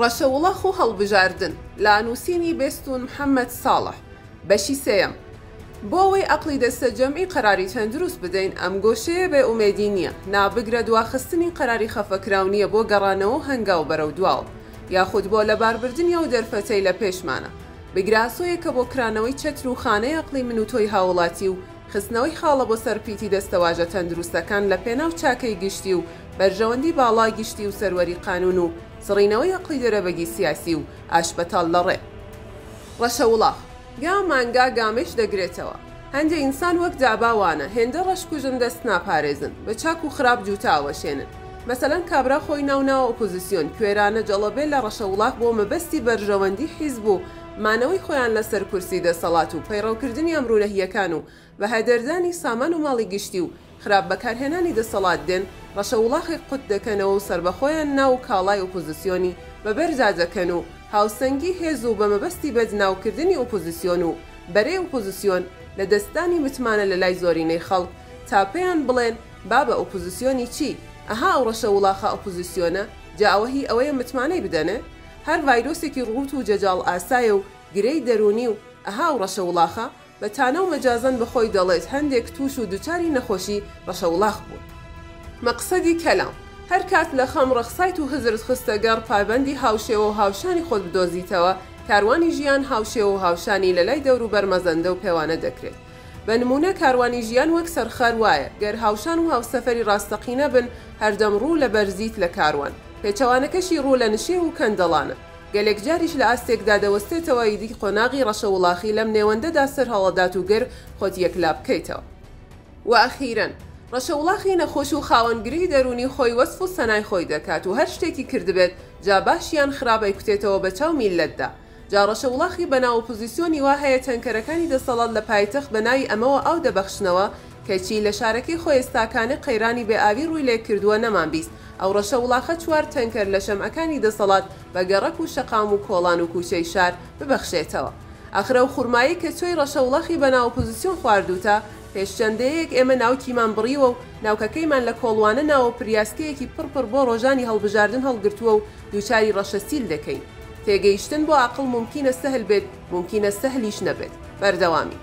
ڕەشەوڵەخ و هەڵبژاردن لە نووسینی بێستون محەممەد ساڵح بەشی سێیەم. بۆ ئەوەی عەقڵی دەستە جەمعی قەراری تەندروست بدەین ئەم گۆشەیە بێ ئومێدی نییە، نابگرە دواخستنی قەراری خەفەکراونیە بۆ گەڕانەوە هەنگاو بەرەو دواوە یاخود بۆ لەباربردننی و دەرفەتەی لە پێشمانە بگراسۆیەکە بۆ کرانەوەی چەتر و خانەی عەقڵی من و تۆی هاوڵاتی و خستنەوەی خاڵە بۆ سەرپیتی دەستەواژە تەندروستەکان لە پێناو چاکەی گشتی و بەرژەوەندی باڵای گشتی و سەروەری قانون و سڕینەوەی عەقڵی دەرەبەگی سیاسی و ئاشبەتاڵ لە ڕێ. ڕەشەوڵاخ گا مانگا گامێش دەگرێتەوە. هەندێک ئینسان وەک داباوانە هێندە ڕەشکوژن دەست ناپارێزن بە چاک و خراپ جووتاوەشێنن. مەسەلەن کابرا خۆی ناوناوە ئۆپۆزیسیۆن کوێرانە جەڵەبێ لە ڕەشەوڵاخ بۆ مەبەستی بەرژەوەندی حیزب و مانەوەی خۆیان لەسەر کورسی دەسەڵات و پەیڕەوکردنی ئەمرونەهیەکان و بە هەدەردانی سامان و ماڵی گشتی و خراپ بەکارهێنانی دەسەڵات دێن ڕەشەوڵاخی قوت دەکەنەوە و سربەخۆیان ناو کاڵای ئۆپۆزیسیۆنی بەبەرزا دەکەن و هاوسەنگی هێز و بە مەبەستی بەدناوکردنی ئۆپۆزیسیۆن و بەرەی ئۆپۆزیسیۆن لە دەستانی متمانە لە لای زۆرینەی خەڵک تا پێیان بڵێن با بە ئۆپۆزیسیۆنی چی؟ ئەها ئەو ڕەشەوڵاخە ئۆپۆزیسیۆنە جاوەهی ئەوەیە متمانەی بدەنێ؟ هەر ڤایرۆسێکی ڕوت و جەجاڵ ئاسایە و گرەی دەرونی و ئەها ئەو ڕەشەوڵاخە بە تانە و مەجازەن بەخۆی دەڵێت هەندێک تووش و دووچاری نەخۆشی ڕەشەوڵاخ بوون. مەقسەدی کەلام هەر کات لە خەم ڕەخسایت و هزرت خستەگەڕ پابەندی هاوشێوە و هاوشانی خۆت بدۆزیتەوە کاروانی ژیان هاوشێوە و هاوشانی لە لای دەور و بەرمەزەندە و پێوانە دەکرێت. بە نمونە کاروانی ژیان وەک سەرخەر وایە گەر هاوشان و هاوسەفەری ڕاستەقینە بن هەردەم ڕوو لە بەرزیت لە کاروان پێچەوانەکەشی ڕوو لە نشێ و کەندەڵانە گەلێک جاریش لە ئاستێکدا دەوەستێتەوە ئیدی قۆناغی ڕەشەوڵاخی لەم نێوەندەدا سەر هەڵەدات و گەر خۆت یەکلا بکەیتەوە. و ئەخیرەن ڕەشەوڵاخی نەخۆش و خاوەنگری دەرونی خۆی وەسف و سەنای خۆی دەکات و هەر شتێکی کردبێت جا باشیان خراپەی کوتێتەوە بە چاو میلەتدا. جا ڕەشەوڵاخی بەناو ئۆپۆزیسیۆنی وا هەیە تەنکەرەکانی دەسەڵات لە پایتەخت بە ناوی ئەمەوە ئەو دەبەخشنەوە کەچی لە شارەکەی خۆی ئێستاکانە قەیرانی بێئاوی ڕووی لێ کردووە نەمان بیست ئەو ڕەشەوڵاخە چوار تەنکەر لە شەمعەکانی دەسەڵات بە گەڕەک و شەقام و کۆڵان و کوچەی شار ببەخشێتەوە. ئەخرە و خوڕمایی کە چۆی ڕەشەوڵاخی بەناو ئۆپۆزیسیۆن خواردووتە پێشچەندەیەک ئێمە ناوکیمان بڕیوە و ناوکەکەیمان لە کۆڵوانە ناوە پریاسکەیەکی پڕپڕ بۆ ڕۆژانی هەڵبژاردن هەڵگرتووە و دووچاری ڕەشەسیل دەکەین. تێگەیشتن بۆ عەقڵ ممکینە سەهل بێت ممکینە سەهلیش نەبێت. بەردەوامی